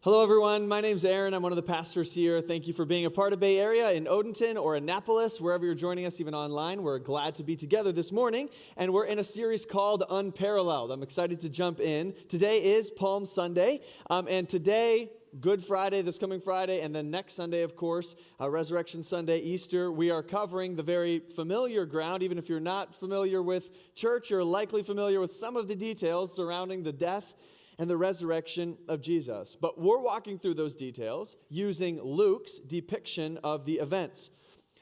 Hello, everyone. My name's Aaron. I'm one of the pastors here. Thank you for being a part of Bay Area in Odenton or Annapolis, wherever you're joining us, even online. We're glad to be together this morning, and we're in a series called Unparalleled. I'm excited to jump in. Today is Palm Sunday, and today, Good Friday, this coming Friday, and then next Sunday, of course, Resurrection Sunday, Easter, we are covering the very familiar ground. Even if you're not familiar with church, you're likely familiar with some of the details surrounding the death and the resurrection of Jesus. But we're walking through those details using Luke's depiction of the events.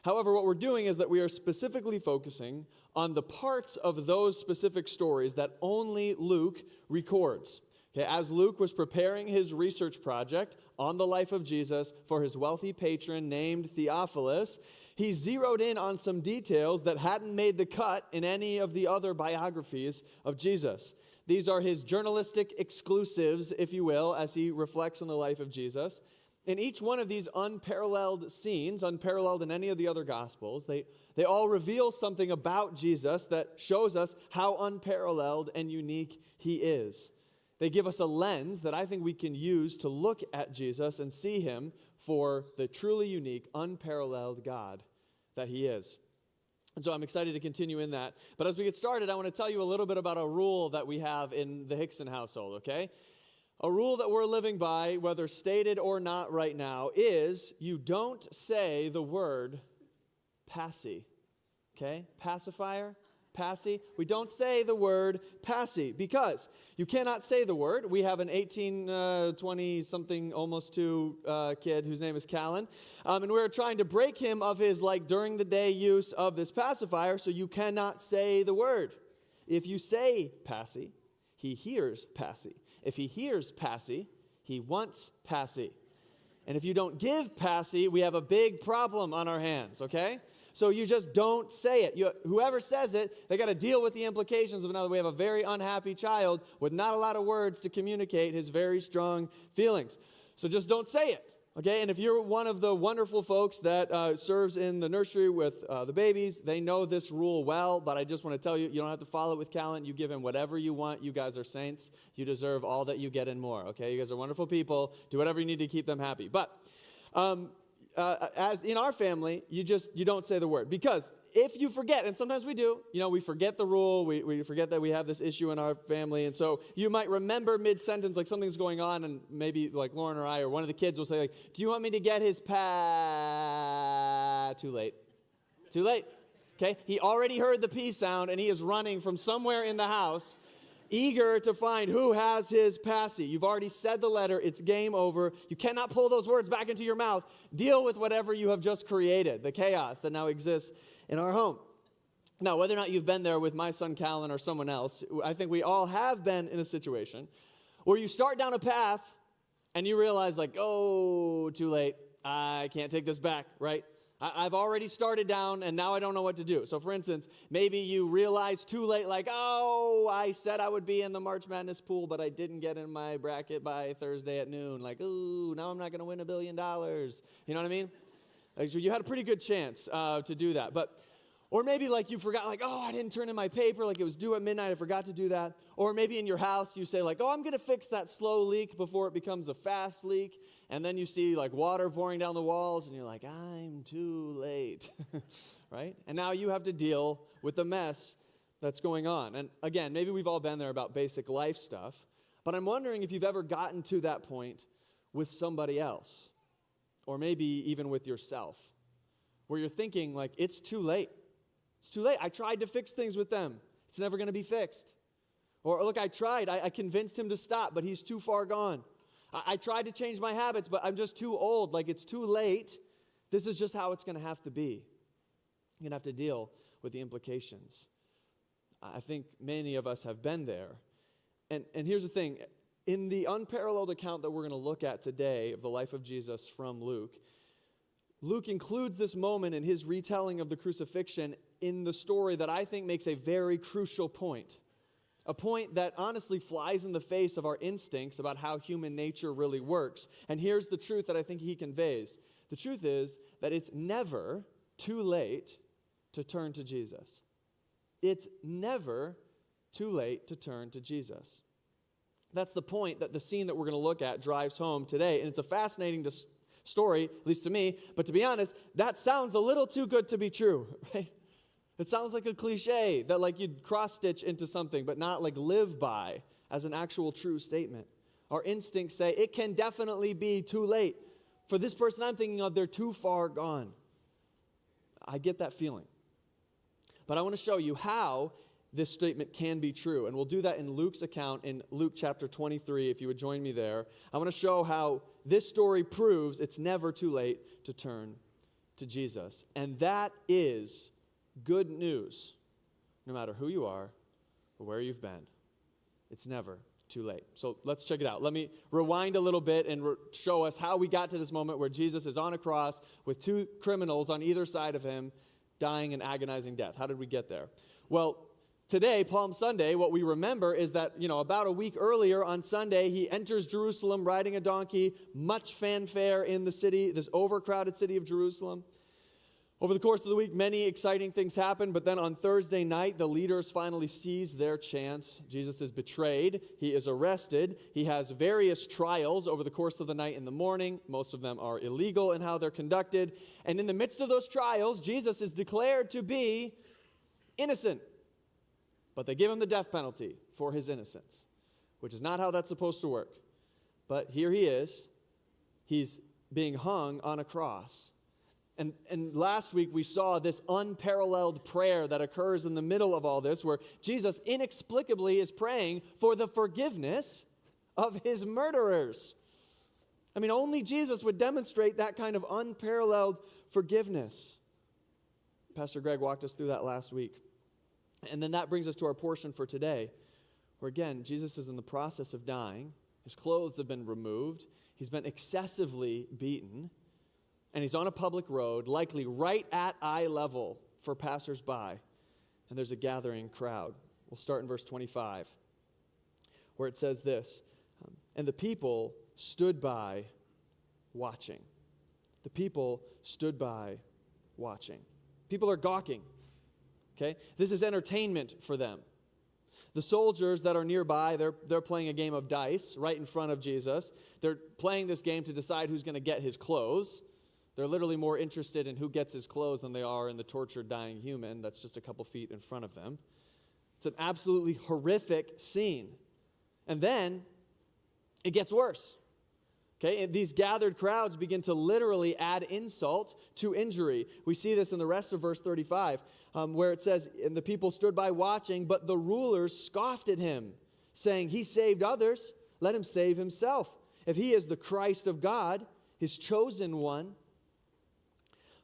However, what we're doing is that we are specifically focusing on the parts of those specific stories that only Luke records. Okay, as Luke was preparing his research project on the life of Jesus for his wealthy patron named Theophilus, he zeroed in on some details that hadn't made the cut in any of the other biographies of Jesus. These are his journalistic exclusives, if you will, as he reflects on the life of Jesus. In each one of these unparalleled scenes, unparalleled in any of the other Gospels, they all reveal something about Jesus that shows us how unparalleled and unique he is. They give us a lens that I think we can use to look at Jesus and see him for the truly unique, unparalleled God that he is. And so I'm excited to continue in that. But as we get started, I want to tell you a little bit about a rule that we have in the Hickson household, okay? A rule that we're living by, whether stated or not right now, is you don't say the word passy, okay? Pacifier, passy. We don't say the word passy because you cannot say the word. We have an 18, 20-something, almost 2 kid whose name is Callan. And we're trying to break him of his during the day use of this pacifier, so you cannot say the word. If you say passy, he hears passy. If he hears passy, he wants passy. And if you don't give passy, we have a big problem on our hands, okay? So you just don't say it. Whoever says it, they got to deal with the implications of another. We have a very unhappy child with not a lot of words to communicate his very strong feelings. So just don't say it, okay? And if you're one of the wonderful folks that serves in the nursery with the babies, they know this rule well, but I just want to tell you, you don't have to follow it with Callan. You give him whatever you want. You guys are saints. You deserve all that you get and more, okay? You guys are wonderful people. Do whatever you need to keep them happy. But as in our family, you don't say the word. Because if you forget, and sometimes we do, we forget the rule, we forget that we have this issue in our family, and so you might remember mid-sentence, something's going on, and maybe Lauren or I or one of the kids will say, do you want me to get his Too late. Too late. Okay? He already heard the P sound, and he is running from somewhere in the house, eager to find who has his passy. You've already said the letter. It's game over. You cannot pull those words back into your mouth. Deal with whatever you have just created, the chaos that now exists in our home. Now, whether or not you've been there with my son Callan or someone else, I think we all have been in a situation where you start down a path and you realize too late. I can't take this back, right? I've already started down, and now I don't know what to do. So, for instance, maybe you realize too late, I said I would be in the March Madness pool, but I didn't get in my bracket by Thursday at noon. Now I'm not going to win $1 billion. You know what I mean? So you had a pretty good chance to do that. Or maybe you forgot, I didn't turn in my paper, it was due at midnight, I forgot to do that. Or maybe in your house you say, I'm going to fix that slow leak before it becomes a fast leak. And then you see water pouring down the walls, and you're I'm too late, right? And now you have to deal with the mess that's going on. And again, maybe we've all been there about basic life stuff, but I'm wondering if you've ever gotten to that point with somebody else, or maybe even with yourself, where you're thinking it's too late. It's too late. I tried to fix things with them. It's never going to be fixed. Or look, I tried. I convinced him to stop, but he's too far gone. I tried to change my habits, but I'm just too old. It's too late. This is just how it's going to have to be. You're going to have to deal with the implications. I think many of us have been there. And here's the thing. In the unparalleled account that we're going to look at today of the life of Jesus from Luke, Luke includes this moment in his retelling of the crucifixion in the story that I think makes a very crucial point. A point that honestly flies in the face of our instincts about how human nature really works. And here's the truth that I think he conveys. The truth is that it's never too late to turn to Jesus. It's never too late to turn to Jesus. That's the point that the scene that we're going to look at drives home today. And it's a fascinating story, at least to me. But to be honest, that sounds a little too good to be true, right? It sounds like a cliche that like you'd cross-stitch into something, but not like live by as an actual true statement. Our instincts say it can definitely be too late. For this person I'm thinking of, they're too far gone. I get that feeling. But I want to show you how this statement can be true. And we'll do that in Luke's account in Luke chapter 23, if you would join me there. I want to show how this story proves it's never too late to turn to Jesus. And that is good news, no matter who you are or where you've been. It's never too late. So let's check it out. Let me rewind a little bit and show us how we got to this moment where Jesus is on a cross with two criminals on either side of him, dying an agonizing death. How did we get there? Well, today, Palm Sunday, what we remember is that, about a week earlier on Sunday, he enters Jerusalem riding a donkey, much fanfare in the city, this overcrowded city of Jerusalem. Over the course of the week, many exciting things happen, but then on Thursday night, the leaders finally seize their chance. Jesus is betrayed. He is arrested. He has various trials over the course of the night and the morning. Most of them are illegal in how they're conducted. And in the midst of those trials, Jesus is declared to be innocent. But they give him the death penalty for his innocence, which is not how that's supposed to work. But here he is. He's being hung on a cross. And last week we saw this unparalleled prayer that occurs in the middle of all this, where Jesus inexplicably is praying for the forgiveness of his murderers. I mean, only Jesus would demonstrate that kind of unparalleled forgiveness. Pastor Greg walked us through that last week. And then that brings us to our portion for today, where again, Jesus is in the process of dying. His clothes have been removed. He's been excessively beaten. And he's on a public road, likely right at eye level for passersby. And there's a gathering crowd. We'll start in verse 25, where it says this, and the people stood by watching. The people stood by watching. People are gawking. Okay? This is entertainment for them. The soldiers that are nearby, they're playing a game of dice right in front of Jesus. They're playing this game to decide who's going to get his clothes. They're literally more interested in who gets his clothes than they are in the tortured, dying human that's just a couple feet in front of them. It's an absolutely horrific scene. And then it gets worse. Okay, and these gathered crowds begin to literally add insult to injury. We see this in the rest of verse 35, where it says, and the people stood by watching, but the rulers scoffed at him, saying, he saved others, let him save himself. If he is the Christ of God, his chosen one.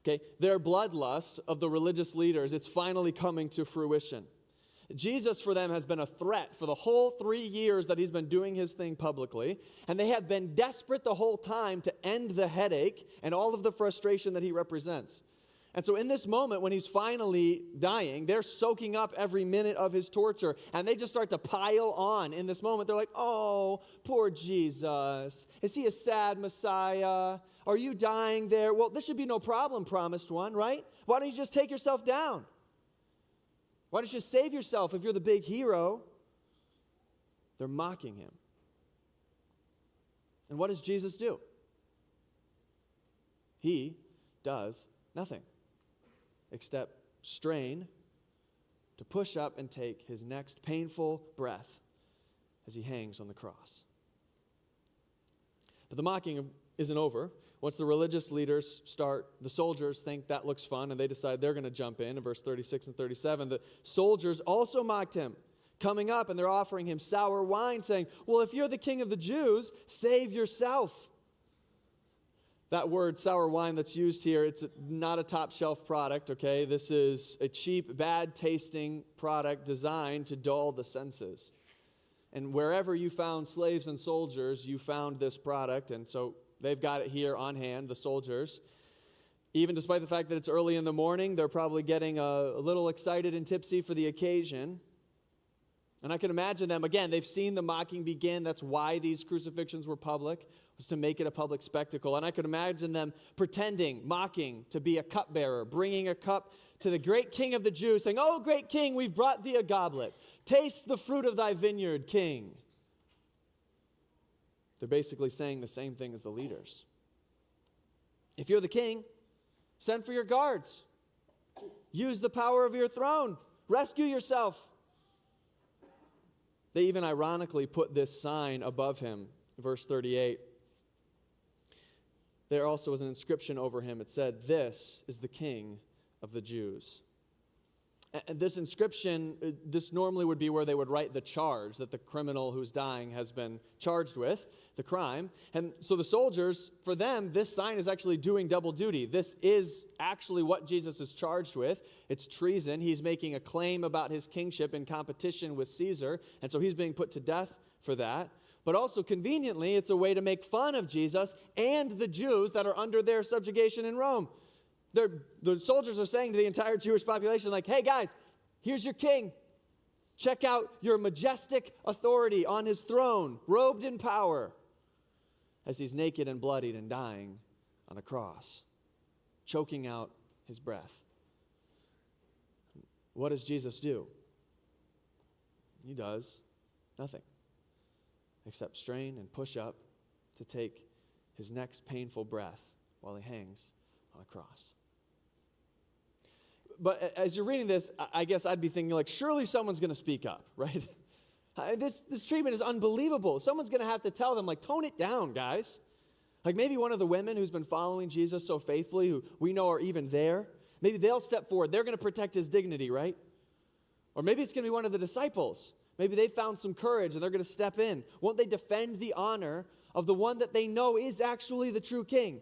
Okay, their bloodlust of the religious leaders, it's finally coming to fruition. Jesus for them has been a threat for the whole 3 years that he's been doing his thing publicly, and they have been desperate the whole time to end the headache and all of the frustration that he represents. And so in this moment when he's finally dying, they're soaking up every minute of his torture, and they just start to pile on in this moment. They're like, oh, poor Jesus. Is he a sad Messiah? Are you dying there? Well, this should be no problem, promised one, right? Why don't you just take yourself down? Why don't you save yourself if you're the big hero? They're mocking him. And what does Jesus do? He does nothing except strain to push up and take his next painful breath as he hangs on the cross. But the mocking isn't over. Once the religious leaders start, the soldiers think that looks fun, and they decide they're going to jump in verse 36 and 37. The soldiers also mocked him, coming up, and they're offering him sour wine, saying, well, if you're the king of the Jews, save yourself. That word, sour wine, that's used here, it's not a top-shelf product, okay? This is a cheap, bad-tasting product designed to dull the senses. And wherever you found slaves and soldiers, you found this product, and so they've got it here on hand, the soldiers. Even despite the fact that it's early in the morning, they're probably getting a little excited and tipsy for the occasion. And I can imagine them, again, they've seen the mocking begin. That's why these crucifixions were public, was to make it a public spectacle. And I could imagine them pretending, mocking, to be a cupbearer, bringing a cup to the great king of the Jews, saying, oh, great king, we've brought thee a goblet. Taste the fruit of thy vineyard, king. They're basically saying the same thing as the leaders. If you're the king, send for your guards. Use the power of your throne. Rescue yourself. They even ironically put this sign above him, verse 38. There also was an inscription over him. It said, "This is the King of the Jews." And this inscription, this normally would be where they would write the charge that the criminal who's dying has been charged with, the crime. And so the soldiers, for them, this sign is actually doing double duty. This is actually what Jesus is charged with. It's treason. He's making a claim about his kingship in competition with Caesar, and so he's being put to death for that. But also, conveniently, it's a way to make fun of Jesus and the Jews that are under their subjugation in Rome. The soldiers are saying to the entire Jewish population, like, hey guys, here's your king. Check out your majestic authority on his throne, robed in power, as he's naked and bloodied and dying on a cross, choking out his breath. What does Jesus do? He does nothing except strain and push up to take his next painful breath while he hangs on a cross. But as you're reading this, I guess I'd be thinking, like, surely someone's going to speak up, right? This treatment is unbelievable. Someone's going to have to tell them, like, tone it down, guys. Like maybe one of the women who's been following Jesus so faithfully, who we know are even there, maybe they'll step forward. They're going to protect his dignity, right? Or maybe it's going to be one of the disciples. Maybe they found some courage and they're going to step in. Won't they defend the honor of the one that they know is actually the true king?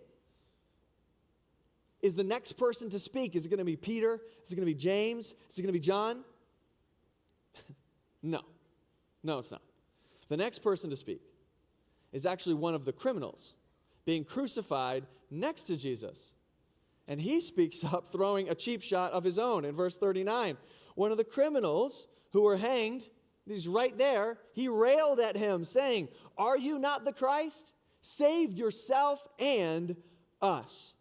Is the next person to speak, is it going to be Peter? Is it going to be James? Is it going to be John? No, it's not. The next person to speak is actually one of the criminals being crucified next to Jesus. And he speaks up, throwing a cheap shot of his own in verse 39. One of the criminals who were hanged, he's right there, he railed at him, saying, "Are you not the Christ? Save yourself and us."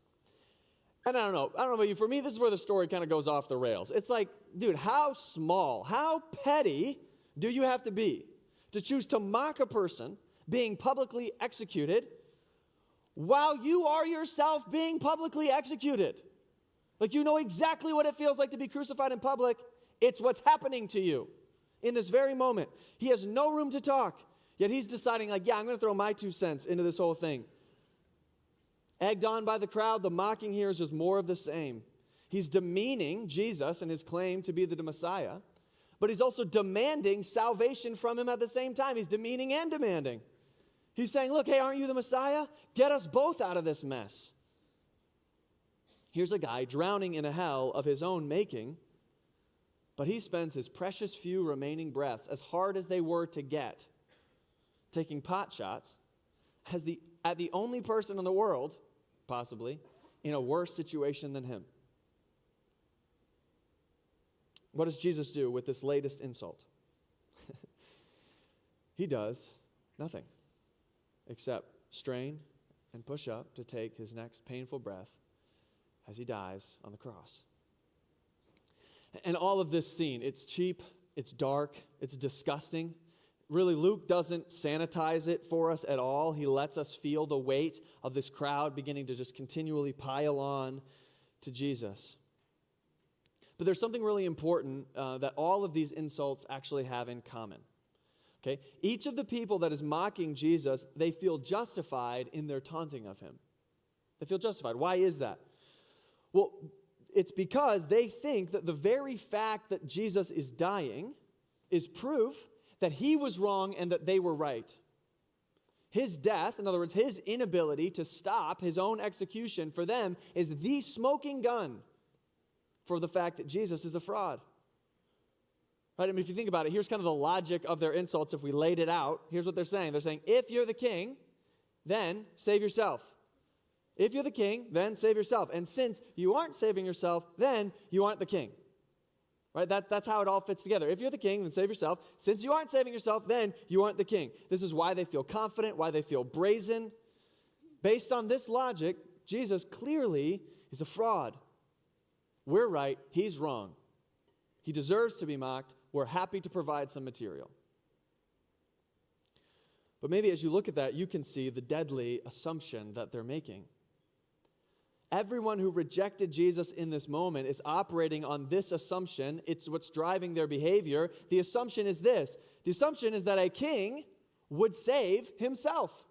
And I don't know about you, for me, this is where the story kind of goes off the rails. It's like, dude, how small, how petty do you have to be to choose to mock a person being publicly executed while you are yourself being publicly executed? Like, you know exactly what it feels like to be crucified in public. It's what's happening to you in this very moment. He has no room to talk, yet he's deciding, like, yeah, I'm going to throw my 2 cents into this whole thing. Egged on by the crowd, the mocking here is just more of the same. He's demeaning Jesus and his claim to be the Messiah, but he's also demanding salvation from him at the same time. He's demeaning and demanding. He's saying, look, hey, aren't you the Messiah? Get us both out of this mess. Here's a guy drowning in a hell of his own making, but he spends his precious few remaining breaths, as hard as they were to get, taking pot shots at the only person in the world, possibly, in a worse situation than him. What does Jesus do with this latest insult? He does nothing except strain and push up to take his next painful breath as he dies on the cross. And all of this scene, it's cheap, it's dark, it's disgusting. Really, Luke doesn't sanitize it for us at all. He lets us feel the weight of this crowd beginning to just continually pile on to Jesus. But there's something really important that all of these insults actually have in common. Okay? Each of the people that is mocking Jesus, they feel justified in their taunting of him. They feel justified. Why is that? Well, it's because they think that the very fact that Jesus is dying is proof that he was wrong and that they were right. His death, in other words, his inability to stop his own execution, for them is the smoking gun for the fact that Jesus is a fraud. Right? I mean, if you think about it, here's kind of the logic of their insults if we laid it out. Here's what they're saying. They're saying, if you're the king, then save yourself. If you're the king, then save yourself. And since you aren't saving yourself, then you aren't the king. Right? That's how it all fits together. If you're the king, then save yourself. Since you aren't saving yourself, then you aren't the king. This is why they feel confident, why they feel brazen. Based on this logic, Jesus clearly is a fraud. We're right, he's wrong. He deserves to be mocked. We're happy to provide some material. But maybe as you look at that, you can see the deadly assumption that they're making. Everyone who rejected Jesus in this moment is operating on this assumption. It's what's driving their behavior. The assumption is this. The assumption is that a king would save himself.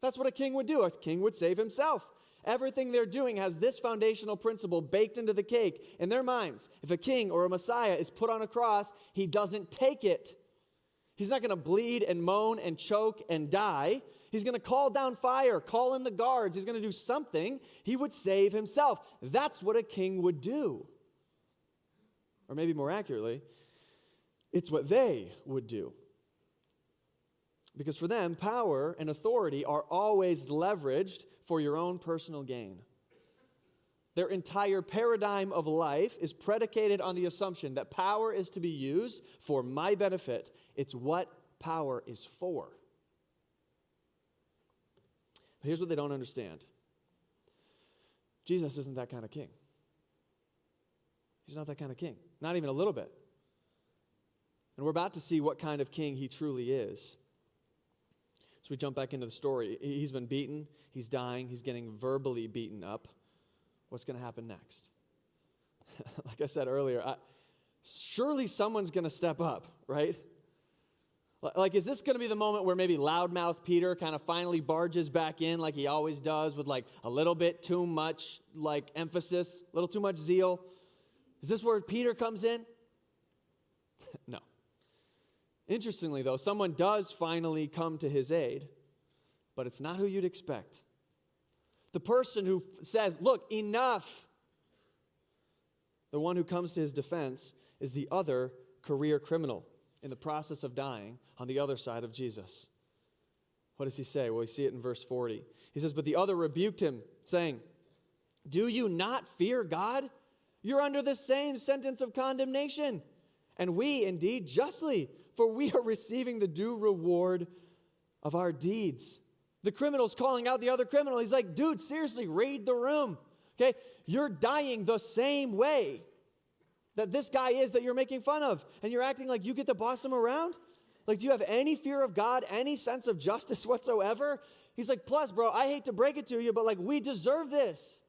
That's what a king would do. A king would save himself. Everything they're doing has this foundational principle baked into the cake in their minds. If a king or a Messiah is put on a cross, he doesn't take it. He's not going to bleed and moan and choke and die. He's going to call down fire, call in the guards. He's going to do something. He would save himself. That's what a king would do. Or maybe more accurately, it's what they would do. Because for them, power and authority are always leveraged for your own personal gain. Their entire paradigm of life is predicated on the assumption that power is to be used for my benefit. It's what power is for. But here's what they don't understand. Jesus isn't that kind of king. He's not that kind of king. Not even a little bit. And we're about to see what kind of king he truly is. So we jump back into the story. He's been beaten. He's dying. He's getting verbally beaten up. What's going to happen next? Like I said earlier, surely someone's going to step up, right? Like, is this going to be the moment where maybe loudmouth Peter kind of finally barges back in like he always does with like a little bit too much like emphasis, a little too much zeal? Is this where Peter comes in? No. Interestingly, though, someone does finally come to his aid, but it's not who you'd expect. The person who says, look, enough. The one who comes to his defense is the other career criminal in the process of dying on the other side of Jesus. What does he say? Well, we see it in verse 40. He says, but the other rebuked him, saying, do you not fear God? You're under the same sentence of condemnation. And we, indeed, justly, for we are receiving the due reward of our deeds. The criminal's calling out the other criminal. He's like, dude, seriously, read the room. Okay? You're dying the same way that this guy is that you're making fun of. And you're acting like you get to boss him around? Like, do you have any fear of God, any sense of justice whatsoever? He's like, plus, bro, I hate to break it to you, but like, we deserve this.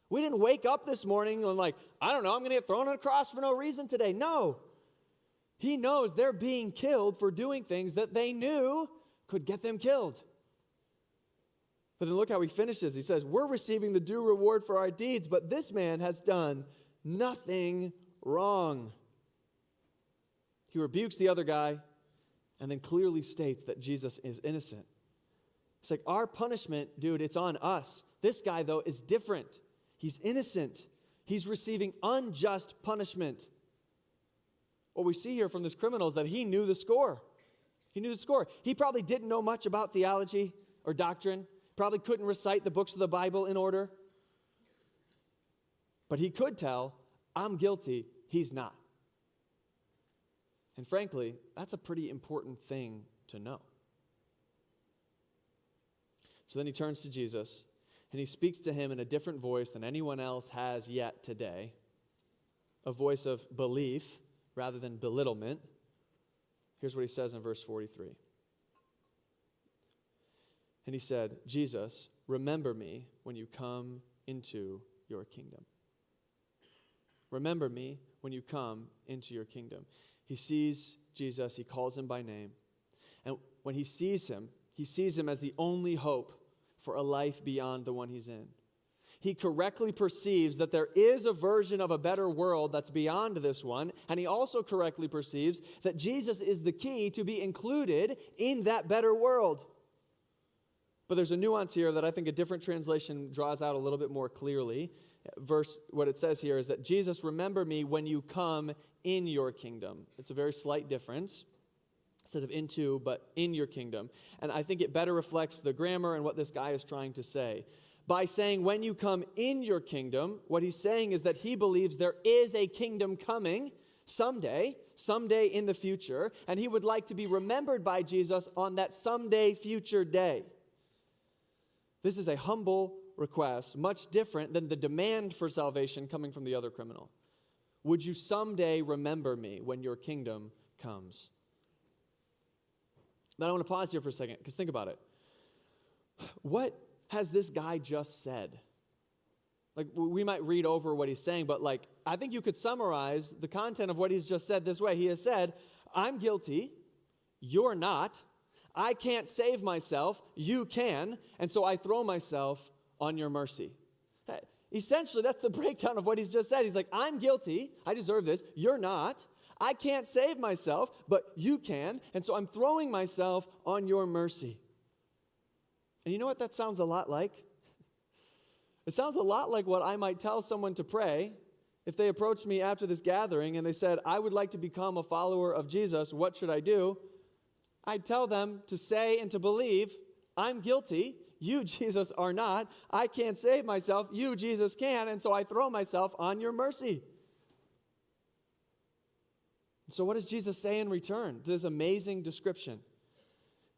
We didn't wake up this morning and like, I don't know, I'm going to get thrown on a cross for no reason today. No. He knows they're being killed for doing things that they knew could get them killed. But then look how he finishes. He says, we're receiving the due reward for our deeds, but this man has done nothing wrong. He rebukes the other guy and then clearly states that Jesus is innocent. It's like, our punishment, dude, it's on us. This guy, though, is different. He's innocent. He's receiving unjust punishment. What we see here from this criminal is that he knew the score. He knew the score. He probably didn't know much about theology or doctrine. Probably couldn't recite the books of the Bible in order. But he could tell, I'm guilty, he's not. And frankly, that's a pretty important thing to know. So then he turns to Jesus, and he speaks to him in a different voice than anyone else has yet today. A voice of belief rather than belittlement. Here's what he says in verse 43. And he said, Jesus, remember me when you come into your kingdom. Remember me when you come into your kingdom. He sees Jesus, he calls him by name. And when he sees him as the only hope for a life beyond the one he's in. He correctly perceives that there is a version of a better world that's beyond this one, and he also correctly perceives that Jesus is the key to be included in that better world. But there's a nuance here that I think a different translation draws out a little bit more clearly. What it says here is that Jesus, remember me when you come in your kingdom. It's a very slight difference. Instead of into, but in your kingdom. And I think it better reflects the grammar and what this guy is trying to say. By saying when you come in your kingdom, what he's saying is that he believes there is a kingdom coming someday in the future, and he would like to be remembered by Jesus on that someday future day. This is a humble request, much different than the demand for salvation coming from the other criminal. Would you someday remember me when your kingdom comes? But I want to pause here for a second, because think about it. What has this guy just said? Like, we might read over what he's saying, but I think you could summarize the content of what he's just said this way. He has said, I'm guilty, you're not. I can't save myself, you can, and so I throw myself on your mercy. Essentially, that's the breakdown of what he's just said. He's like, I'm guilty, I deserve this, you're not. I can't save myself, but you can, and so I'm throwing myself on your mercy. And you know what that sounds a lot like? It sounds a lot like what I might tell someone to pray if they approached me after this gathering and they said, I would like to become a follower of Jesus, what should I do? I'd tell them to say and to believe, I'm guilty, you, Jesus, are not. I can't save myself, you, Jesus, can, and so I throw myself on your mercy. So what does Jesus say in return to this amazing description?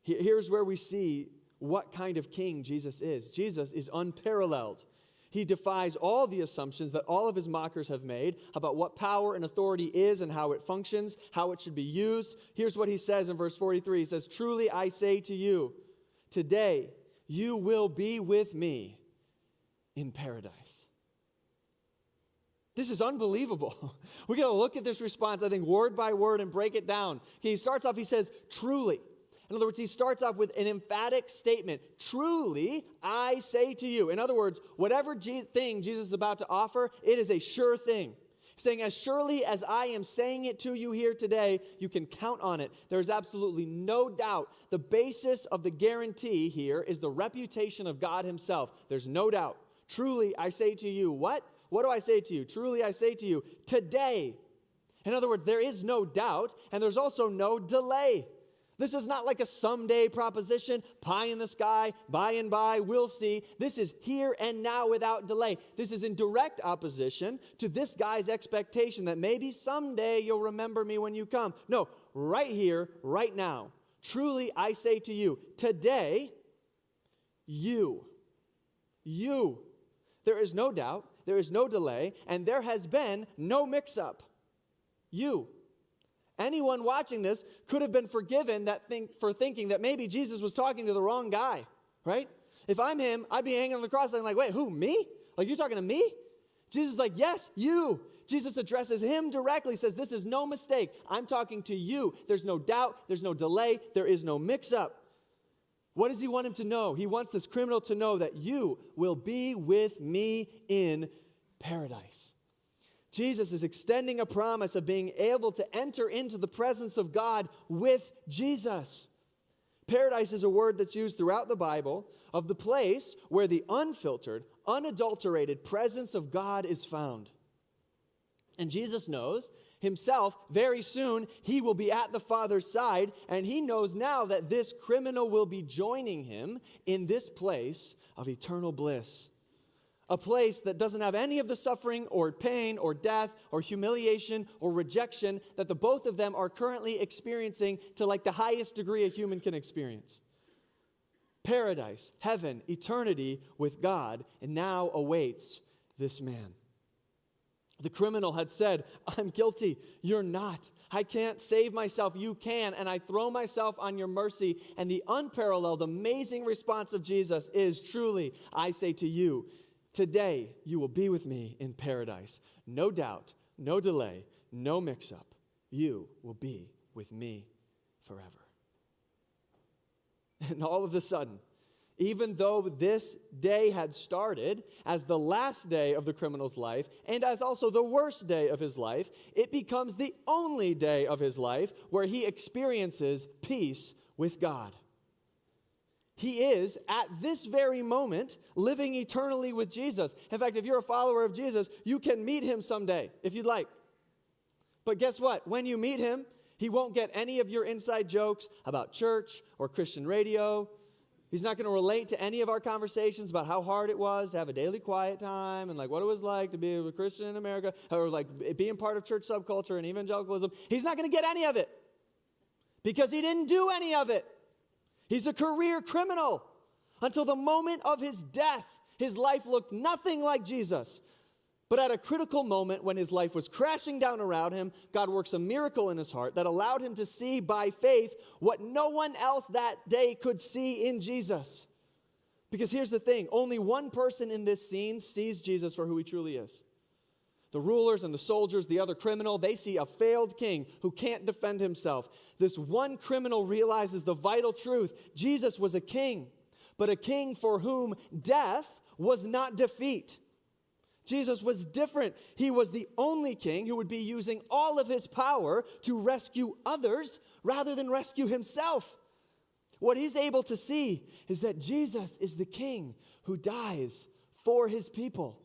Here's where we see what kind of king Jesus is. Jesus is unparalleled. He defies all the assumptions that all of his mockers have made about what power and authority is and how it functions, how it should be used. Here's what he says in verse 43. He says, truly I say to you, today you will be with me in paradise. This is unbelievable. We're going to look at this response, I think, word by word and break it down. Okay, he starts off, he says, truly. In other words, he starts off with an emphatic statement. Truly, I say to you. In other words, whatever thing Jesus is about to offer, it is a sure thing. He's saying, as surely as I am saying it to you here today, you can count on it. There is absolutely no doubt. The basis of the guarantee here is the reputation of God himself. There's no doubt. Truly, I say to you, what? What do I say to you? Truly, I say to you, today. In other words, there is no doubt, and there's also no delay. This is not like a someday proposition, pie in the sky, by and by, we'll see. This is here and now without delay. This is in direct opposition to this guy's expectation that maybe someday you'll remember me when you come. No, right here, right now. Truly, I say to you, today, you. There is no doubt, there is no delay, and there has been no mix-up. You. Anyone watching this could have been forgiven for thinking that maybe Jesus was talking to the wrong guy, right? If I'm him, I'd be hanging on the cross and I'm like, wait, who, me? Like, you're talking to me? Jesus is like, yes, you. Jesus addresses him directly, says, this is no mistake. I'm talking to you. There's no doubt, there's no delay, there is no mix-up. What does he want him to know? He wants this criminal to know that you will be with me in paradise. Jesus is extending a promise of being able to enter into the presence of God with Jesus. Paradise is a word that's used throughout the Bible of the place where the unfiltered, unadulterated presence of God is found. And Jesus knows himself very soon he will be at the Father's side, and he knows now that this criminal will be joining him in this place of eternal bliss. A place that doesn't have any of the suffering or pain or death or humiliation or rejection that the both of them are currently experiencing to like the highest degree a human can experience. Paradise, heaven, eternity with God, and now awaits this man. The criminal had said, I'm guilty, you're not. I can't save myself, you can, and I throw myself on your mercy. And the unparalleled, amazing response of Jesus is, truly, I say to you, today you will be with me in paradise. No doubt, no delay, no mix-up. You will be with me forever. And all of a sudden, even though this day had started as the last day of the criminal's life and as also the worst day of his life, it becomes the only day of his life where he experiences peace with God. He is, at this very moment, living eternally with Jesus. In fact, if you're a follower of Jesus, you can meet him someday, if you'd like. But guess what? When you meet him, he won't get any of your inside jokes about church or Christian radio. He's not going to relate to any of our conversations about how hard it was to have a daily quiet time and like what it was like to be a Christian in America or like being part of church subculture and evangelicalism. He's not going to get any of it because he didn't do any of it. He's a career criminal. Until the moment of his death, his life looked nothing like Jesus. But at a critical moment when his life was crashing down around him, God works a miracle in his heart that allowed him to see by faith what no one else that day could see in Jesus. Because here's the thing, only one person in this scene sees Jesus for who he truly is. The rulers and the soldiers, the other criminal, they see a failed king who can't defend himself. This one criminal realizes the vital truth. Jesus was a king, but a king for whom death was not defeat. Jesus was different. He was the only king who would be using all of his power to rescue others rather than rescue himself. What he's able to see is that Jesus is the king who dies for his people.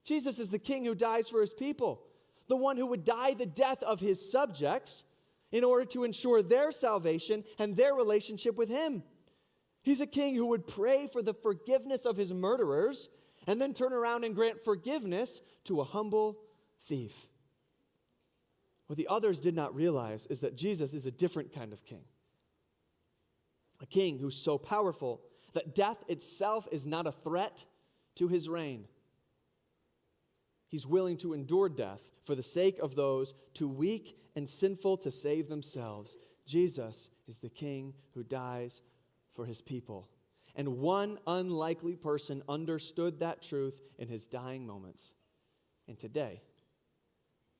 Jesus is the king who dies for his people, the one who would die the death of his subjects in order to ensure their salvation and their relationship with him. He's a king who would pray for the forgiveness of his murderers and then turn around and grant forgiveness to a humble thief. What the others did not realize is that Jesus is a different kind of king. A king who's so powerful that death itself is not a threat to his reign. He's willing to endure death for the sake of those too weak and sinful to save themselves. Jesus is the king who dies for his people. And one unlikely person understood that truth in his dying moments. And today,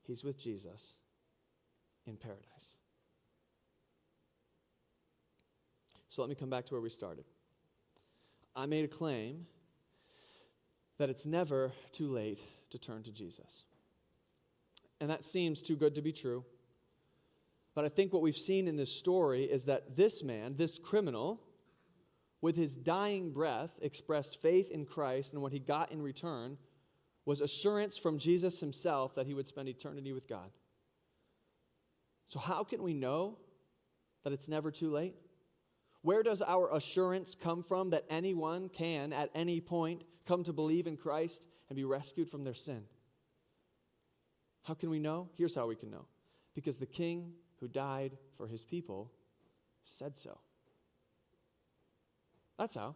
he's with Jesus in paradise. So let me come back to where we started. I made a claim that it's never too late to turn to Jesus. And that seems too good to be true. But I think what we've seen in this story is that this man, this criminal, with his dying breath, expressed faith in Christ, and what he got in return was assurance from Jesus himself that he would spend eternity with God. So how can we know that it's never too late? Where does our assurance come from that anyone can, at any point, come to believe in Christ and be rescued from their sin? How can we know? Here's how we can know. Because the king who died for his people said so. That's how.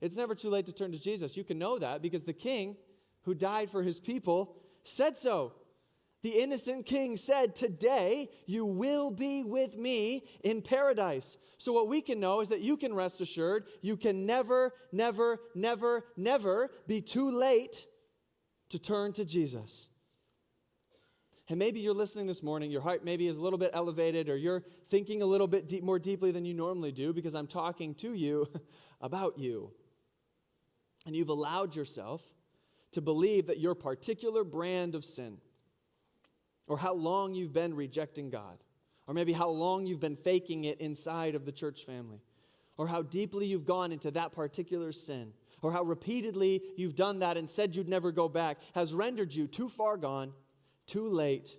It's never too late to turn to Jesus. You can know that because the king who died for his people said so. The innocent king said, "Today you will be with me in paradise." So what we can know is that you can rest assured you can never, never, never, never be too late to turn to Jesus. And maybe you're listening this morning, your heart maybe is a little bit elevated, or you're thinking a little bit more deeply than you normally do because I'm talking to you about you. And you've allowed yourself to believe that your particular brand of sin, or how long you've been rejecting God, or maybe how long you've been faking it inside of the church family, or how deeply you've gone into that particular sin, or how repeatedly you've done that and said you'd never go back, has rendered you too far gone, too late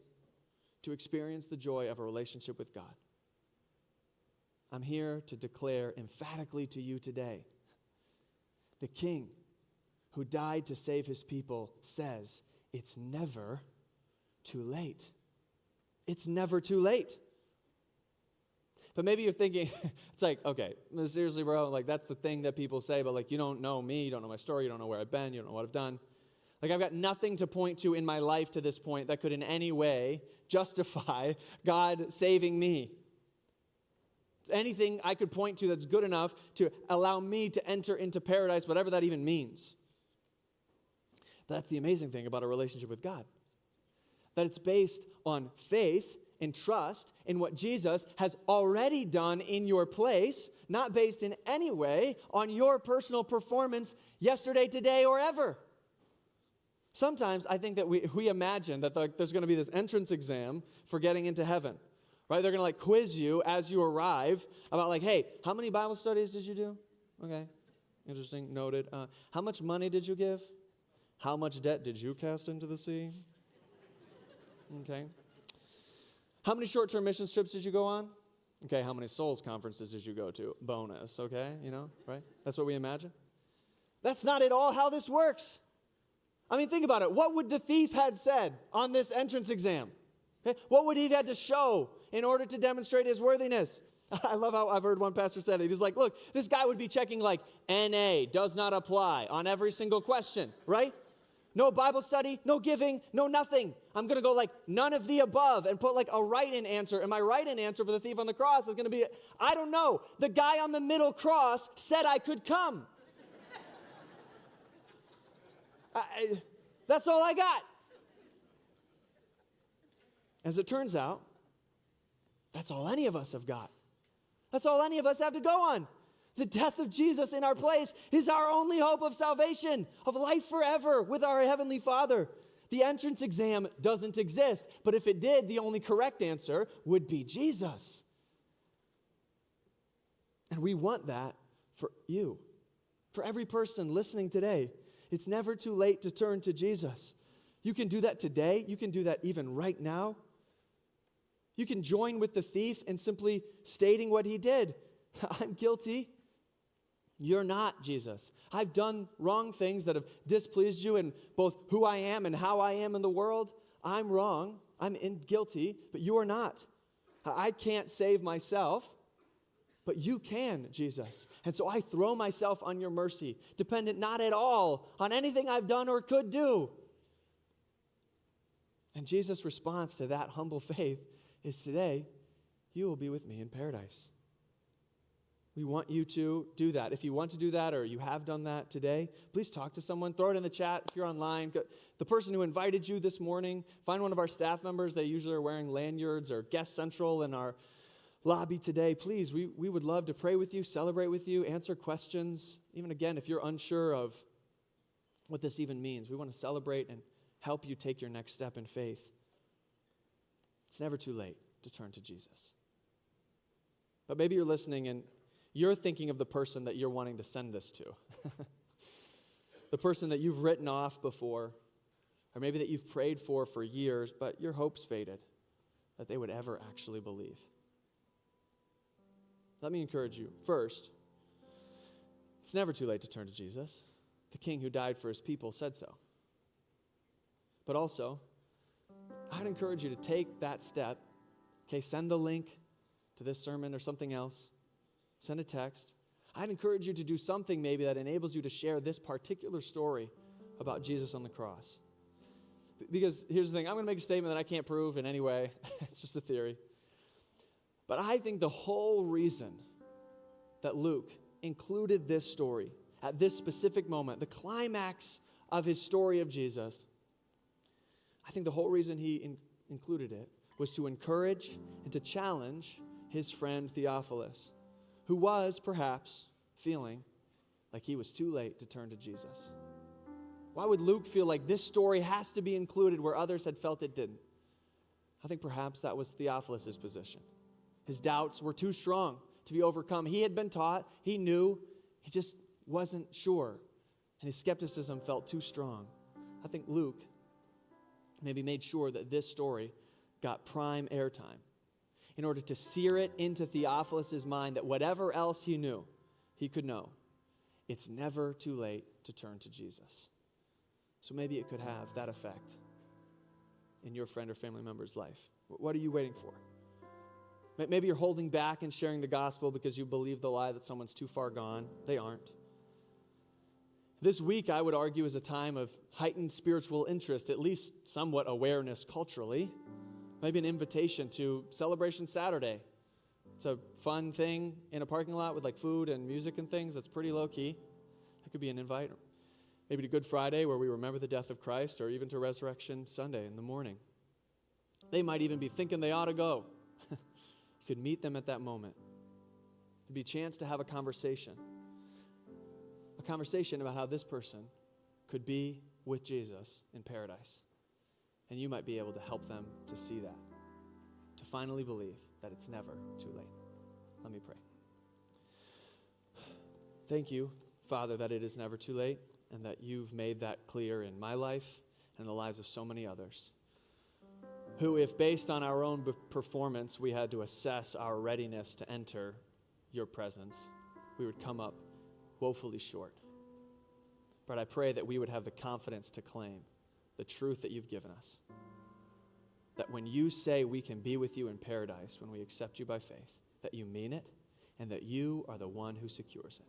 to experience the joy of a relationship with God. I'm here to declare emphatically to you today, the King who died to save his people says it's never too late. It's never too late. But maybe you're thinking, it's like, okay, seriously, bro, like that's the thing that people say, but like you don't know me, you don't know my story, you don't know where I've been, you don't know what I've done. Like I've got nothing to point to in my life to this point that could in any way justify God saving me. Anything I could point to that's good enough to allow me to enter into paradise, whatever that even means. But that's the amazing thing about a relationship with God. That it's based on faith and trust in what Jesus has already done in your place, not based in any way on your personal performance yesterday, today, or ever. Sometimes I think that we imagine that there's going to be this entrance exam for getting into heaven, right? They're going to like quiz you as you arrive about like, hey, how many Bible studies did you do? Okay, interesting, noted. How much money did you give? How much debt did you cast into the sea? Okay. How many short-term mission trips did you go on? Okay, how many Souls conferences did you go to? Bonus, okay, right? That's what we imagine. That's not at all how this works. I mean, think about it. What would the thief had said on this entrance exam? Okay? What would he have had to show in order to demonstrate his worthiness? I love how I've heard one pastor said it. He's like, look, this guy would be checking like NA, does not apply, on every single question, right? No Bible study, no giving, no nothing. I'm going to go like none of the above and put like a right-in answer. And my right-in answer for the thief on the cross is going to be, I don't know. The guy on the middle cross said I could come. That's all I got. As it turns out, that's all any of us have got. That's all any of us have to go on. The death of Jesus in our place is our only hope of salvation, of life forever with our Heavenly Father. The entrance exam doesn't exist, but if it did, the only correct answer would be Jesus. And we want that for you, for every person listening today. It's never too late to turn to Jesus. You can do that today. You can do that even right now. You can join with the thief in simply stating what he did. I'm guilty. You're not, Jesus. I've done wrong things that have displeased you in both who I am and how I am in the world. I'm wrong. I'm guilty, but you are not. I can't save myself, but you can, Jesus. And so I throw myself on your mercy, dependent not at all on anything I've done or could do. And Jesus' response to that humble faith is today, you will be with me in paradise. We want you to do that. If you want to do that or you have done that today, please talk to someone. Throw it in the chat if you're online. The person who invited you this morning, find one of our staff members. They usually are wearing lanyards or Guest Central in our lobby today. Please, we would love to pray with you, celebrate with you, answer questions. Even again, if you're unsure of what this even means, we want to celebrate and help you take your next step in faith. It's never too late to turn to Jesus. But maybe you're listening and you're thinking of the person that you're wanting to send this to. The person that you've written off before, or maybe that you've prayed for years, but your hopes faded that they would ever actually believe. Let me encourage you. First, it's never too late to turn to Jesus. The King who died for his people said so. But also, I'd encourage you to take that step. Okay, send the link to this sermon or something else. Send a text. I'd encourage you to do something maybe that enables you to share this particular story about Jesus on the cross. Because here's the thing, I'm going to make a statement that I can't prove in any way. It's just a theory. But I think the whole reason that Luke included this story at this specific moment, the climax of his story of Jesus, I think the whole reason he included it was to encourage and to challenge his friend Theophilus, who was perhaps feeling like he was too late to turn to Jesus. Why would Luke feel like this story has to be included where others had felt it didn't? I think perhaps that was Theophilus' position. His doubts were too strong to be overcome. He had been taught, he knew, he just wasn't sure. And his skepticism felt too strong. I think Luke maybe made sure that this story got prime airtime in order to sear it into Theophilus' mind that whatever else he knew, he could know. It's never too late to turn to Jesus. So maybe it could have that effect in your friend or family member's life. What are you waiting for? Maybe you're holding back and sharing the gospel because you believe the lie that someone's too far gone. They aren't. This week, I would argue, is a time of heightened spiritual interest, at least somewhat awareness culturally. Maybe an invitation to Celebration Saturday. It's a fun thing in a parking lot with like food and music and things that's pretty low-key. That could be an invite. Maybe to Good Friday where we remember the death of Christ, or even to Resurrection Sunday in the morning. They might even be thinking they ought to go. You could meet them at that moment. It'd be a chance to have a conversation about how this person could be with Jesus in paradise. And you might be able to help them to see that, to finally believe that it's never too late. Let me pray. Thank you, Father, that it is never too late, and that you've made that clear in my life and the lives of so many others, who, if based on our own performance, we had to assess our readiness to enter your presence, we would come up woefully short. But I pray that we would have the confidence to claim the truth that you've given us. That when you say we can be with you in paradise, when we accept you by faith, that you mean it, and that you are the one who secures it.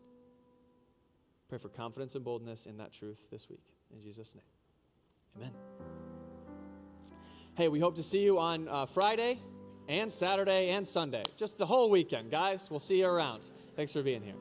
Pray for confidence and boldness in that truth this week. In Jesus' name. Amen. Hey, we hope to see you on Friday and Saturday and Sunday. Just the whole weekend, guys. We'll see you around. Thanks for being here.